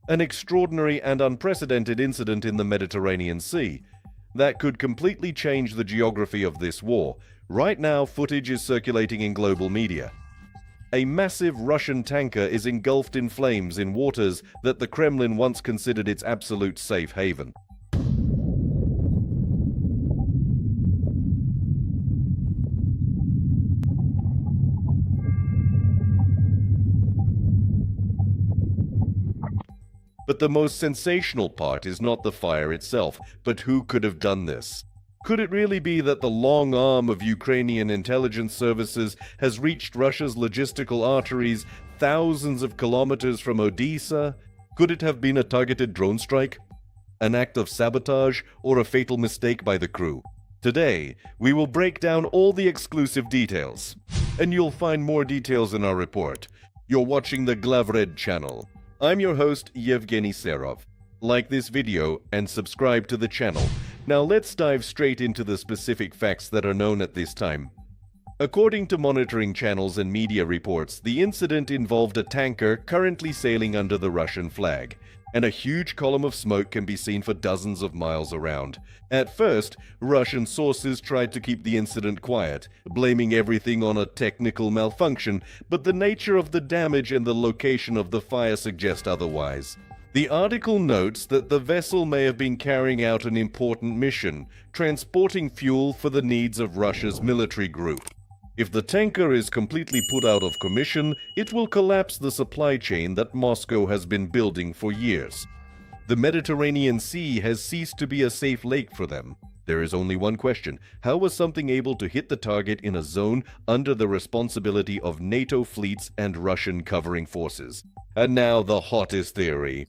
An extraordinary and unprecedented incident in the Mediterranean Sea that could completely change the geography of this war. Right now, footage is circulating in global media. A massive Russian tanker is engulfed in flames in waters that the Kremlin once considered its absolute safe haven. But the most sensational part is not the fire itself, but who could have done this? Could it really be that the long arm of Ukrainian intelligence services has reached Russia's logistical arteries thousands of kilometers from Odessa? Could it have been a targeted drone strike? An act of sabotage or a fatal mistake by the crew? Today, we will break down all the exclusive details. And you'll find more details in our report. You're watching the Glavred channel. I'm your host, Yevgeny Serov. Like this video and subscribe to the channel. Now let's dive straight into the specific facts that are known at this time. According to monitoring channels and media reports, the incident involved a tanker currently sailing under the Russian flag, and a huge column of smoke can be seen for dozens of miles around. At first, Russian sources tried to keep the incident quiet, blaming everything on a technical malfunction, but the nature of the damage and the location of the fire suggest otherwise. The article notes that the vessel may have been carrying out an important mission, transporting fuel for the needs of Russia's military group. If the tanker is completely put out of commission, it will collapse the supply chain that Moscow has been building for years. The Mediterranean Sea has ceased to be a safe lake for them. There is only one question: how was something able to hit the target in a zone under the responsibility of NATO fleets and Russian covering forces? And now the hottest theory.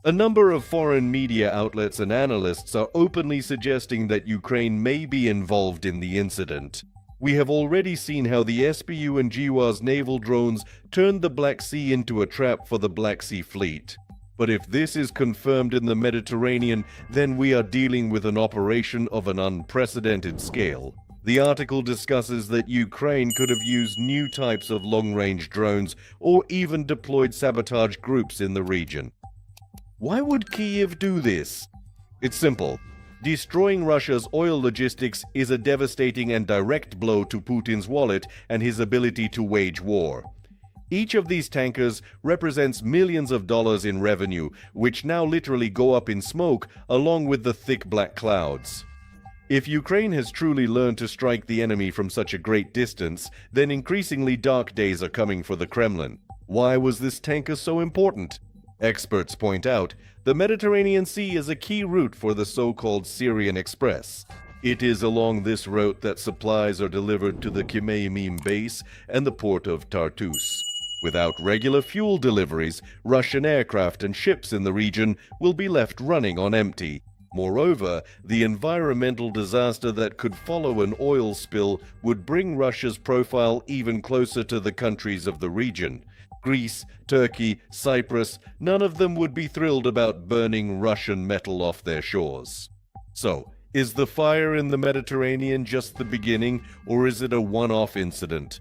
A number of foreign media outlets and analysts are openly suggesting that Ukraine may be involved in the incident. We have already seen how the SBU and GWA's naval drones turned the Black Sea into a trap for the Black Sea Fleet. But if this is confirmed in the Mediterranean, then we are dealing with an operation of an unprecedented scale. The article discusses that Ukraine could have used new types of long-range drones or even deployed sabotage groups in the region. Why would Kyiv do this? It's simple. Destroying Russia's oil logistics is a devastating and direct blow to Putin's wallet and his ability to wage war. Each of these tankers represents millions of dollars in revenue, which now literally go up in smoke along with the thick black clouds. If Ukraine has truly learned to strike the enemy from such a great distance, then increasingly dark days are coming for the Kremlin. Why was this tanker so important? Experts point out the Mediterranean Sea is a key route for the so-called Syrian Express. It is along this route that supplies are delivered to the Khmeimim base and the port of Tartus. Without regular fuel deliveries, Russian aircraft and ships in the region will be left running on empty. Moreover, the environmental disaster that could follow an oil spill would bring Russia's profile even closer to the countries of the region. Greece, Turkey, Cyprus, none of them would be thrilled about burning Russian metal off their shores. So, is the fire in the Mediterranean just the beginning, or is it a one-off incident?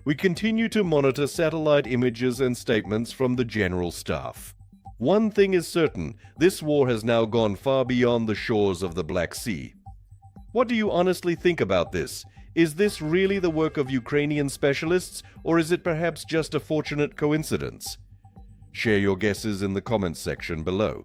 We continue to monitor satellite images and statements from the General Staff. One thing is certain, this war has now gone far beyond the shores of the Black Sea. What do you honestly think about this? Is this really the work of Ukrainian specialists, or is it perhaps just a fortunate coincidence? Share your guesses in the comments section below.